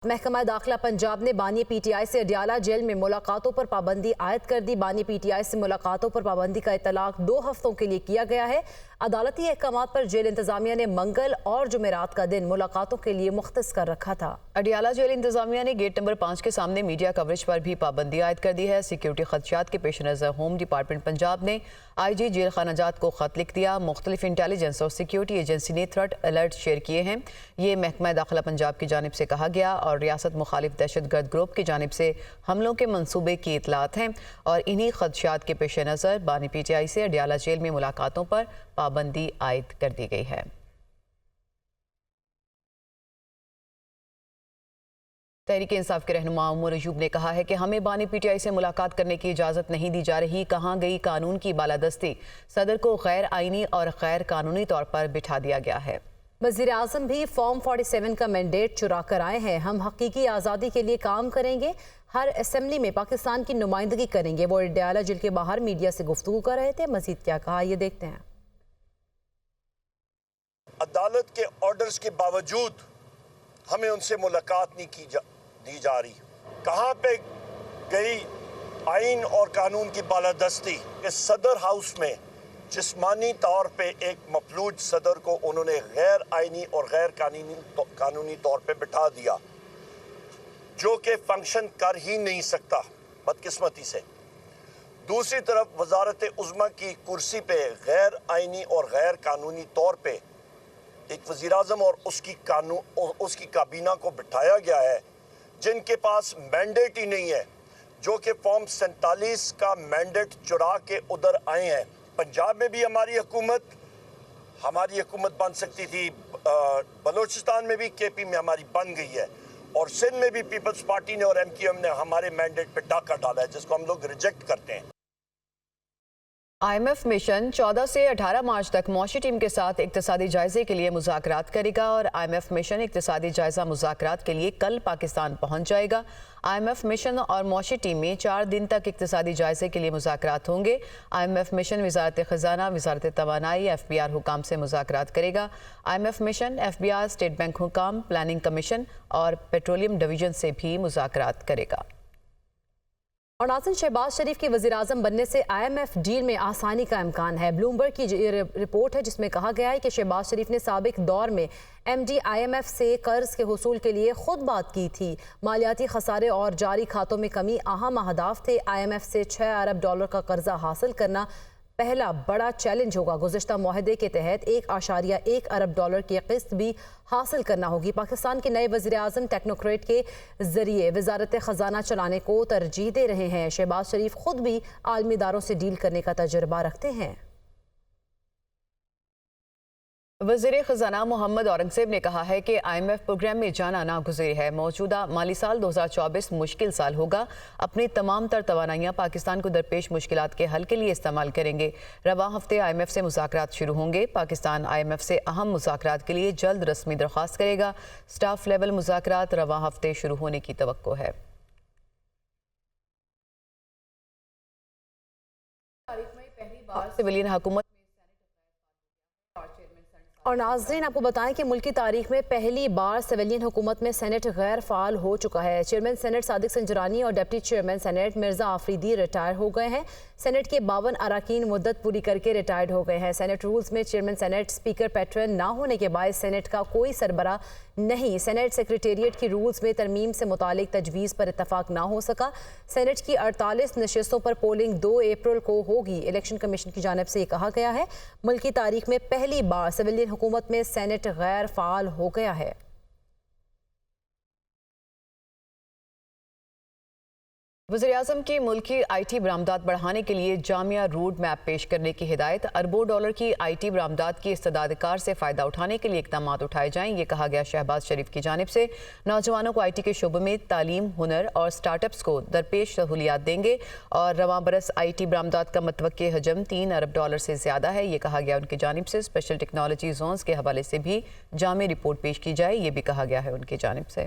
محکمہ داخلہ پنجاب نے بانی پی ٹی آئی سے اڈیالہ جیل میں ملاقاتوں پر پابندی عائد کر دی۔ بانی پی ٹی آئی سے ملاقاتوں پر پابندی کا اطلاق 2 ہفتوں کے لیے کیا گیا ہے۔ عدالتی احکامات پر جیل انتظامیہ نے منگل اور جمعرات کا دن ملاقاتوں کے لیے مختص کر رکھا تھا۔ اڈیالہ جیل انتظامیہ نے گیٹ نمبر 5 کے سامنے میڈیا کوریج پر بھی پابندی عائد کر دی ہے۔ سیکیورٹی خدشات کے پیش نظر ہوم ڈپارٹمنٹ پنجاب نے آئی جی جیل خانہ جات کو خط لکھ دیا۔ مختلف انٹیلیجنس اور سیکیورٹی ایجنسی نے تھریٹ الرٹ شیئر کیے ہیں۔ یہ محکمہ داخلہ پنجاب کی جانب سے کہا گیا اور ریاست مخالف دہشت گرد گروپ کی جانب سے حملوں کے منصوبے کی اطلاعات ہیں، اور انہی خدشات کے پیش نظر بانی پی ٹی آئی سے اڈیالہ جیل میں ملاقاتوں پر پابندی عائد کر دی گئی ہے۔ تحریک انصاف کے رہنما عمر ایوب نے کہا ہے کہ ہمیں بانی پی ٹی آئی سے ملاقات کرنے کی اجازت نہیں دی جا رہی۔ کہاں گئی قانون کی بالادستی؟ صدر کو غیر آئینی اور غیر قانونی طور پر بٹھا دیا گیا ہے۔ وزیر اعظم بھی فارم 47 کا مینڈیٹ چرا کر آئے ہیں۔ ہم حقیقی آزادی کے لیے کام کریں گے، ہر اسمبلی میں پاکستان کی نمائندگی کریں گے۔ وہ اڈیالہ جیل کے باہر میڈیا سے گفتگو کر رہے تھے۔ مزید کیا کہا یہ دیکھتے ہیں۔ عدالت کے آرڈرز کے باوجود ہمیں ان سے ملاقات نہیں دی جا رہی۔ کہاں پہ گئی آئین اور قانون کی بالادستی کہ صدر ہاؤس میں جسمانی طور پہ ایک مفلوج صدر کو انہوں نے غیر آئینی اور غیر قانونی طور پہ بٹھا دیا، جو کہ فنکشن کر ہی نہیں سکتا بدقسمتی سے۔ دوسری طرف وزارت عظمیٰ کی کرسی پہ غیر آئینی اور غیر قانونی طور پہ ایک وزیر اعظم اور اس کی کابینہ کو بٹھایا گیا ہے، جن کے پاس مینڈیٹ ہی نہیں ہے، جو کہ فارم 47 کا مینڈیٹ چرا کے ادھر آئے ہیں۔ پنجاب میں بھی ہماری حکومت بن سکتی تھی، بلوچستان میں بھی کے پی میں ہماری بن گئی ہے، اور سندھ میں بھی پیپلز پارٹی نے اور ایم کیو ایم نے ہمارے مینڈیٹ پہ ڈاکہ ڈالا ہے، جس کو ہم لوگ ریجیکٹ کرتے ہیں۔ آئی ایم ایف مشن 14 سے 18 مارچ تک معاشی ٹیم کے ساتھ اقتصادی جائزے کے لیے مذاکرات کرے گا، اور آئی ایم ایف مشن اقتصادی جائزہ مذاکرات کے لیے کل پاکستان پہنچ جائے گا۔ آئی ایم ایف مشن اور معاشی ٹیم میں 4 دن تک اقتصادی جائزے کے لیے مذاکرات ہوں گے۔ آئی ایم ایف مشن وزارت خزانہ، وزارت توانائی، ایف بی آر حکام سے مذاکرات کرے گا۔ I M F mission F B R, state bank حکام، پلاننگ کمیشن اور پیٹرولیم ڈویژن سے بھی مذاکرات کرے گا۔ اور ناظرین، شہباز شریف کے وزیر اعظم بننے سے آئی ایم ایف ڈیل میں آسانی کا امکان ہے۔ بلومبرگ کی رپورٹ ہے جس میں کہا گیا ہے کہ شہباز شریف نے سابق دور میں M D I M F سے قرض کے حصول کے لیے خود بات کی تھی۔ مالیاتی خسارے اور جاری کھاتوں میں کمی اہم اہداف تھے۔ آئی ایم ایف سے $6 ارب کا قرضہ حاصل کرنا پہلا بڑا چیلنج ہوگا۔ گزشتہ معاہدے کے تحت $1.1 ارب کی قسط بھی حاصل کرنا ہوگی۔ پاکستان کے نئے وزیر اعظم ٹیکنوکریٹ کے ذریعے وزارت خزانہ چلانے کو ترجیح دے رہے ہیں۔ شہباز شریف خود بھی عالمی اداروں سے ڈیل کرنے کا تجربہ رکھتے ہیں۔ وزیر خزانہ محمد اورنگزیب نے کہا ہے کہ آئی ایم ایف پروگرام میں جانا ناگزیر ہے۔ موجودہ مالی سال 2024 مشکل سال ہوگا۔ اپنی تمام تر توانائیاں پاکستان کو درپیش مشکلات کے حل کے لیے استعمال کریں گے۔ رواں ہفتے آئی ایم ایف سے مذاکرات شروع ہوں گے۔ پاکستان آئی ایم ایف سے اہم مذاکرات کے لیے جلد رسمی درخواست کرے گا۔ سٹاف لیول مذاکرات رواں ہفتے شروع ہونے کی توقع ہے۔ تاریخ میں پہلی بار سویلین حکومت اور ناظرین، آپ کو بتائیں کہ ملکی تاریخ میں پہلی بار سویلین حکومت میں سینٹ غیر فعال ہو چکا ہے۔ چیئرمین سینٹ صادق سنجرانی اور deputy chairman senate Mirza Afridi retire ہو گئے ہیں۔ سینٹ کے 52 اراکین مدت پوری کر کے ریٹائرڈ ہو گئے ہیں۔ سینٹ رولز میں چیئرمین سینٹ اسپیکر پیٹرن نہ ہونے کے باعث سینٹ کا کوئی سربراہ نہیں۔ سینٹ سیکریٹریٹ کی رولز میں ترمیم سے متعلق تجویز پر اتفاق نہ ہو سکا۔ سینٹ کی 48 نشستوں پر پولنگ 2 اپریل کو ہوگی۔ الیکشن کمیشن کی جانب سے یہ کہا گیا ہے۔ ملکی تاریخ میں پہلی بار سویلین حکومت میں سینٹ غیر فعال ہو گیا ہے۔ وزیراعظم کی ملکی آئی ٹی برآمدات بڑھانے کے لیے جامع روڈ میپ پیش کرنے کی ہدایت۔ اربوں ڈالر کی آئی ٹی برآمدات کی استعداد کار سے فائدہ اٹھانے کے لیے اقدامات اٹھائے جائیں، یہ کہا گیا شہباز شریف کی جانب سے۔ نوجوانوں کو آئی ٹی کے شعبے میں تعلیم، ہنر اور سٹارٹ اپس کو درپیش سہولیات دیں گے، اور رواں برس آئی ٹی برآمدات کا متوقع حجم $3 ارب سے زیادہ ہے، یہ کہا گیا ان کی جانب سے۔ اسپیشل ٹیکنالوجی زونز کے حوالے سے بھی جامع رپورٹ پیش کی جائے، یہ بھی کہا گیا ہے ان کی جانب سے۔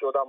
14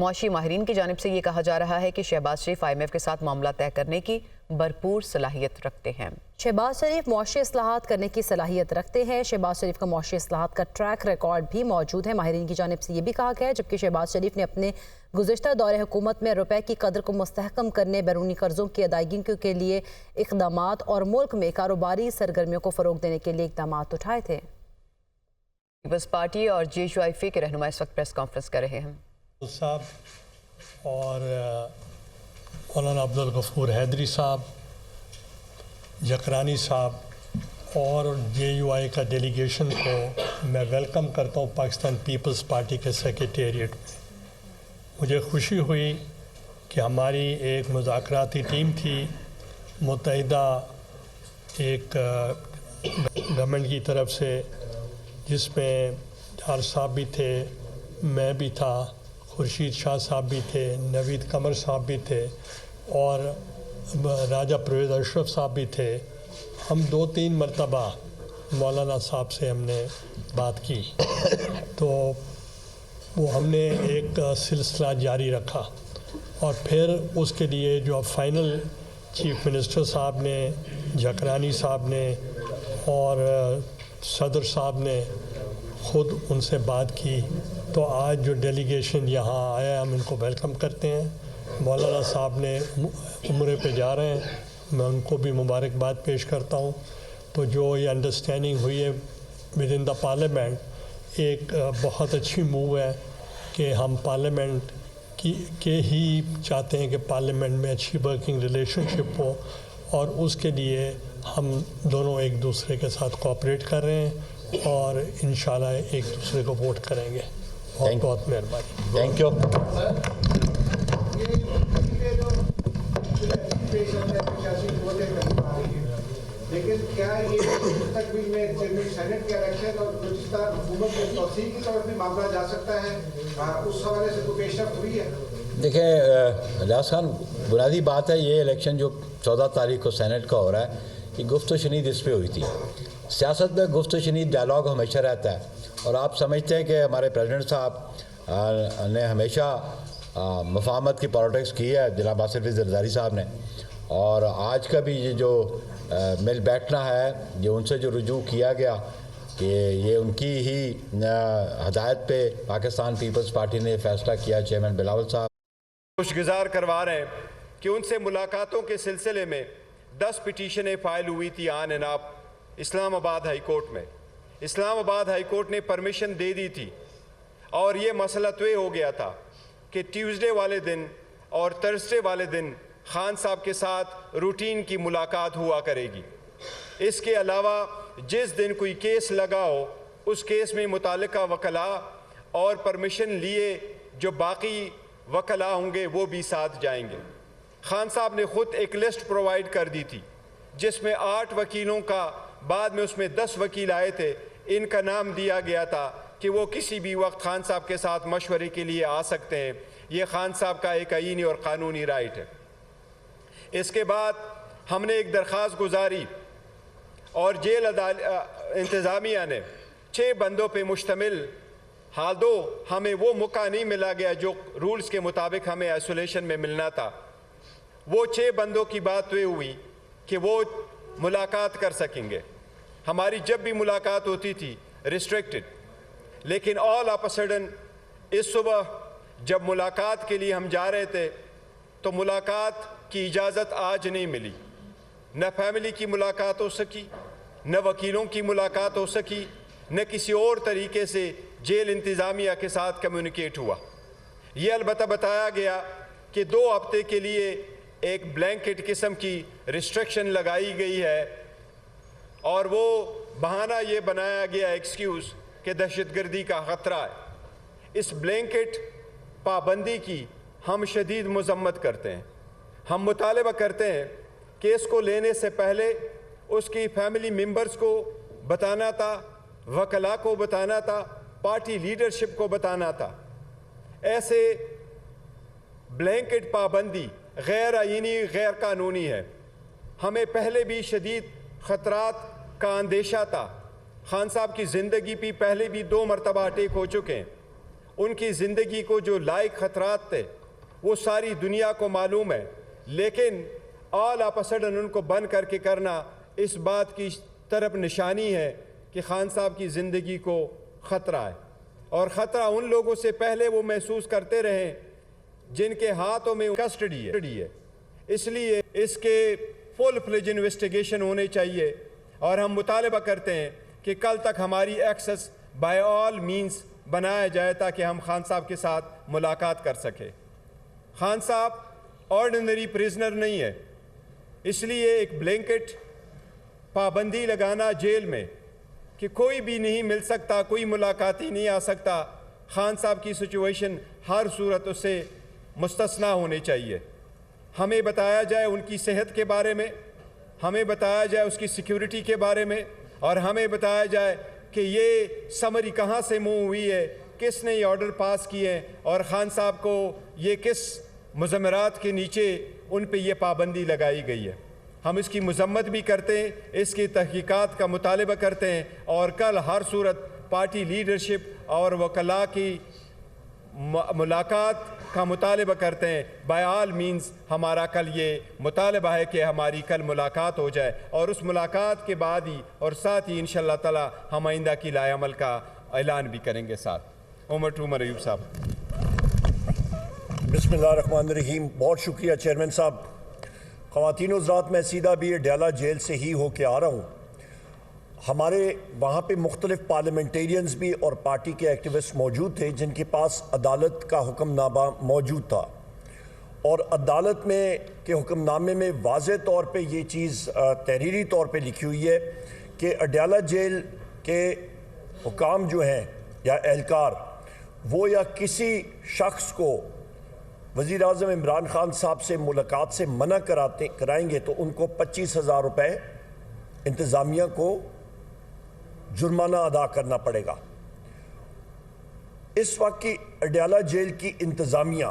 معاشی ماہرین کی جانب سے یہ کہا جا رہا ہے کہ شہباز شریف IMF کے ساتھ معاملہ طے کرنے کی بھرپور صلاحیت رکھتے ہیں۔ شہباز شریف معاشی اصلاحات کرنے کی صلاحیت رکھتے ہیں۔ شہباز شریف کا معاشی اصلاحات کا ٹریک ریکارڈ بھی موجود ہے۔ ماہرین کی جانب سے یہ بھی کہا گیا ہے جبکہ شہباز شریف نے اپنے گزشتہ دور حکومت میں روپے کی قدر کو مستحکم کرنے، بیرونی قرضوں کی ادائیگی کے لیے اقدامات اور ملک میں کاروباری سرگرمیوں کو فروغ دینے کے لیے اقدامات اٹھائے تھے۔ پیپلز پارٹی اور JUIF کے رہنما اس وقت پریس کانفرنس کر رہے ہیں۔ صاحب اور مولانا عبدالغفور حیدری صاحب، جکرانی صاحب اور JUI کا ڈیلیگیشن کو میں ویلکم کرتا ہوں پاکستان پیپلز پارٹی کے سیکریٹریٹ میں۔ مجھے خوشی ہوئی کہ ہماری ایک مذاکراتی ٹیم تھی متحدہ ایک گورنمنٹ کی طرف سے، جس میں ڈار صاحب بھی تھے، میں بھی تھا، خورشید شاہ صاحب بھی تھے، نوید قمر صاحب بھی تھے اور راجہ پرویز اشرف صاحب بھی تھے۔ ہم 2-3 مرتبہ مولانا صاحب سے ہم نے بات کی تو وہ ہم نے ایک سلسلہ جاری رکھا اور پھر اس کے لیے جو فائنل چیف منسٹر صاحب نے، جکرانی صاحب نے اور صدر صاحب نے خود ان سے بات کی، تو آج جو ڈیلیگیشن یہاں آیا ہے ہم ان کو ویلکم کرتے ہیں۔ مولانا صاحب نے عمرے پہ جا رہے ہیں، میں ان کو بھی مبارکباد پیش کرتا ہوں۔ تو جو یہ انڈرسٹینڈنگ ہوئی ہے ود ان دا پارلیمنٹ، ایک بہت اچھی موو ہے کہ ہم پارلیمنٹ کے ہی چاہتے ہیں کہ پارلیمنٹ میں اچھی ورکنگ ریلیشن شپ ہو، اور اس کے لیے ہم دونوں ایک دوسرے کے ساتھ کوآپریٹ کر رہے ہیں اور انشاءاللہ ایک دوسرے کو ووٹ کریں گے۔ بہت بہت مہربانی، تھینک یو۔ لیکن کیا یہ مستقبل میں چیئرمین سینٹ کے الیکشن اور بلوچستان حکومت میں توسیع کی طرف بھی معاملہ جا سکتا ہے، اس حوالے سے کوئی پیش رفت ہوئی ہے؟ دیکھیں ریاض خان، بنیادی بات ہے یہ الیکشن جو 14 تاریخ کو سینٹ کا ہو رہا ہے، یہ گفت و شنید اس پہ ہوئی تھی۔ سیاست میں گفت و شنید ڈائلاگ ہمیشہ رہتا ہے، اور آپ سمجھتے ہیں کہ ہمارے پریزیڈنٹ صاحب نے ہمیشہ مفاہمت کی پالیٹکس کی ہے، جناب آصف علی زرداری صاحب نے، اور آج کا بھی یہ جو مل بیٹھنا ہے، جو ان سے جو رجوع کیا گیا کہ یہ ان کی ہی ہدایت پہ پاکستان پیپلز پارٹی نے فیصلہ کیا، چیئرمین بلاول صاحب خوشگزار کروا رہے ہیں کہ ان سے ملاقاتوں کے سلسلے میں 10 پٹیشنیں فائل ہوئی تھی آن اینڈ آف اسلام آباد ہائی کورٹ میں۔ اسلام آباد ہائی کورٹ نے پرمیشن دے دی تھی، اور یہ مسئلہ طے ہو گیا تھا کہ ٹیوزڈے والے دن اور تھرسڈے والے دن خان صاحب کے ساتھ روٹین کی ملاقات ہوا کرے گی۔ اس کے علاوہ جس دن کوئی کیس لگا ہو، اس کیس میں متعلقہ وکلاء اور پرمیشن لیے جو باقی وکلاء ہوں گے وہ بھی ساتھ جائیں گے۔ خان صاحب نے خود ایک لسٹ پرووائڈ کر دی تھی جس میں 8 وکیلوں کا، بعد میں اس میں 10 وکیل آئے تھے، ان کا نام دیا گیا تھا کہ وہ کسی بھی وقت خان صاحب کے ساتھ مشورے کے لیے آ سکتے ہیں۔ یہ خان صاحب کا ایک آئینی اور قانونی رائٹ ہے۔ اس کے بعد ہم نے ایک درخواست گزاری اور جیل انتظامیہ نے 6 بندوں پہ مشتمل، حال دو ہمیں وہ موقع نہیں ملا گیا جو رولز کے مطابق ہمیں آئسولیشن میں ملنا تھا، وہ 6 بندوں کی بات طے ہوئی کہ وہ ملاقات کر سکیں گے۔ ہماری جب بھی ملاقات ہوتی تھی ریسٹرکٹڈ، لیکن آل آف اے سڈن اس صبح جب ملاقات کے لیے ہم جا رہے تھے تو ملاقات کی اجازت آج نہیں ملی۔ نہ فیملی کی ملاقات ہو سکی، نہ وکیلوں کی ملاقات ہو سکی، نہ کسی اور طریقے سے جیل انتظامیہ کے ساتھ کمیونیکیٹ ہوا۔ یہ البتہ بتایا گیا کہ 2 ہفتے کے لیے ایک بلینکٹ قسم کی ریسٹرکشن لگائی گئی ہے، اور وہ بہانہ یہ بنایا گیا ایکسکیوز کہ دہشت گردی کا خطرہ ہے۔ اس بلینکٹ پابندی کی ہم شدید مذمت کرتے ہیں۔ ہم مطالبہ کرتے ہیں کہ اس کو لینے سے پہلے اس کی فیملی ممبرز کو بتانا تھا، وکلاء کو بتانا تھا، پارٹی لیڈرشپ کو بتانا تھا۔ ایسے بلینکٹ پابندی غیر آئینی، غیر قانونی ہے۔ ہمیں پہلے بھی شدید خطرات کا اندیشہ تھا۔ خان صاحب کی زندگی پہ پہلے بھی 2 مرتبہ اٹیک ہو چکے ہیں۔ ان کی زندگی کو جو لائق خطرات تھے وہ ساری دنیا کو معلوم ہے، لیکن آل آف اے سڈن ان کو بند کر کے کرنا اس بات کی طرف نشانی ہے کہ خان صاحب کی زندگی کو خطرہ ہے، اور خطرہ ان لوگوں سے پہلے وہ محسوس کرتے رہیں جن کے ہاتھوں میں کسٹڈی ہے۔ اس لیے اس کے فل فلیج انویسٹیگیشن ہونے چاہیے، اور ہم مطالبہ کرتے ہیں کہ کل تک ہماری ایکسس بائی آل مینز بنایا جائے تاکہ ہم خان صاحب کے ساتھ ملاقات کر سکیں۔ خان صاحب آرڈنری پریزنر نہیں ہے، اس لیے ایک بلینکٹ پابندی لگانا جیل میں کہ کوئی بھی نہیں مل سکتا، کوئی ملاقاتی نہیں آ سکتا، خان صاحب کی سچویشن ہر صورت اس سے مستثنیٰ ہونے چاہیے۔ ہمیں بتایا جائے ان کی صحت کے بارے میں، ہمیں بتایا جائے اس کی سیکیورٹی کے بارے میں، اور ہمیں بتایا جائے کہ یہ سمری کہاں سے موو ہوئی ہے، کس نے یہ آرڈر پاس کیے ہیں، اور خان صاحب کو یہ کس مضمرات کے نیچے ان پہ یہ پابندی لگائی گئی ہے۔ ہم اس کی مذمت بھی کرتے ہیں، اس کی تحقیقات کا مطالبہ کرتے ہیں، اور کل ہر صورت پارٹی لیڈرشپ اور وکلاء کی ملاقات کا مطالبہ کرتے ہیں۔ بائی آل مینز ہمارا کل یہ مطالبہ ہے کہ ہماری کل ملاقات ہو جائے، اور اس ملاقات کے بعد ہی اور ساتھ ہی انشاءاللہ تعالی ہم آئندہ کی لائحہ عمل کا اعلان بھی کریں گے ساتھ۔ عمر ایوب صاحب۔ بسم اللہ الرحمن الرحیم۔ بہت شکریہ چیئرمین صاحب۔ خواتین و حضرات، میں سیدھا بھی اڈیالہ جیل سے ہی ہو کے آ رہا ہوں۔ ہمارے وہاں پہ مختلف پارلیمنٹیرینز بھی اور پارٹی کے ایکٹیوسٹ موجود تھے جن کے پاس عدالت کا حکم نامہ موجود تھا، اور عدالت میں کے حکم نامے میں واضح طور پہ یہ چیز تحریری طور پہ لکھی ہوئی ہے کہ اڈیالہ جیل کے حکام جو ہیں یا اہلکار، وہ یا کسی شخص کو وزیر اعظم عمران خان صاحب سے ملاقات سے منع کرائیں گے تو ان کو 25,000 روپے انتظامیہ کو جرمانہ ادا کرنا پڑے گا۔ اس وقت کی اڈیالہ جیل کی انتظامیہ،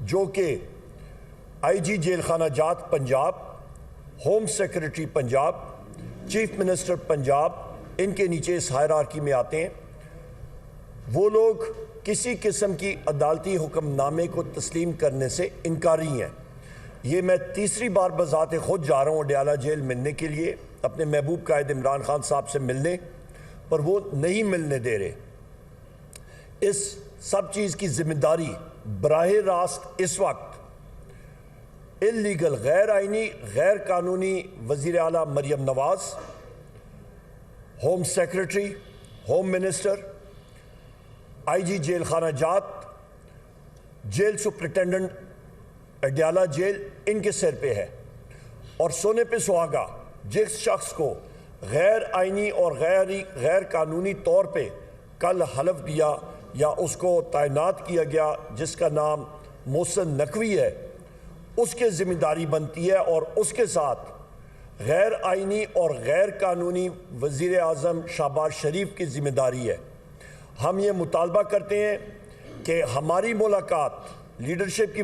جو کہ آئی جی جیل خانہ جات Punjab, home secretary Punjab, chief minister Punjab, ان کے نیچے اس ہائرارکی میں آتے ہیں، وہ لوگ کسی قسم کی عدالتی حکم نامے کو تسلیم کرنے سے انکاری ہیں۔ یہ میں تیسری بار بذات خود جا رہا ہوں اڈیالہ جیل ملنے کے لیے، اپنے محبوب قائد عمران خان صاحب سے ملنے، پر وہ نہیں ملنے دے رہے۔ اس سب چیز کی ذمہ داری براہ راست اس وقت اللیگل، غیر آئینی، غیر قانونی وزیر اعلیٰ Maryam Nawaz, home secretary, home minister, آئی جی جیل خانہ جات، جیل سپرنٹینڈنٹ اڈیالہ جیل، ان کے سر پہ ہے۔ اور سونے پہ سہاگا جس شخص کو غیر آئینی اور غیر قانونی طور پہ کل حلف دیا یا اس کو تعینات کیا گیا، جس کا نام محسن نقوی ہے، اس کے ذمہ داری بنتی ہے، اور اس کے ساتھ غیر آئینی اور غیر قانونی وزیر اعظم شہباز شریف کی ذمہ داری ہے۔ ہم یہ مطالبہ کرتے ہیں کہ ہماری ملاقات لیڈرشپ کی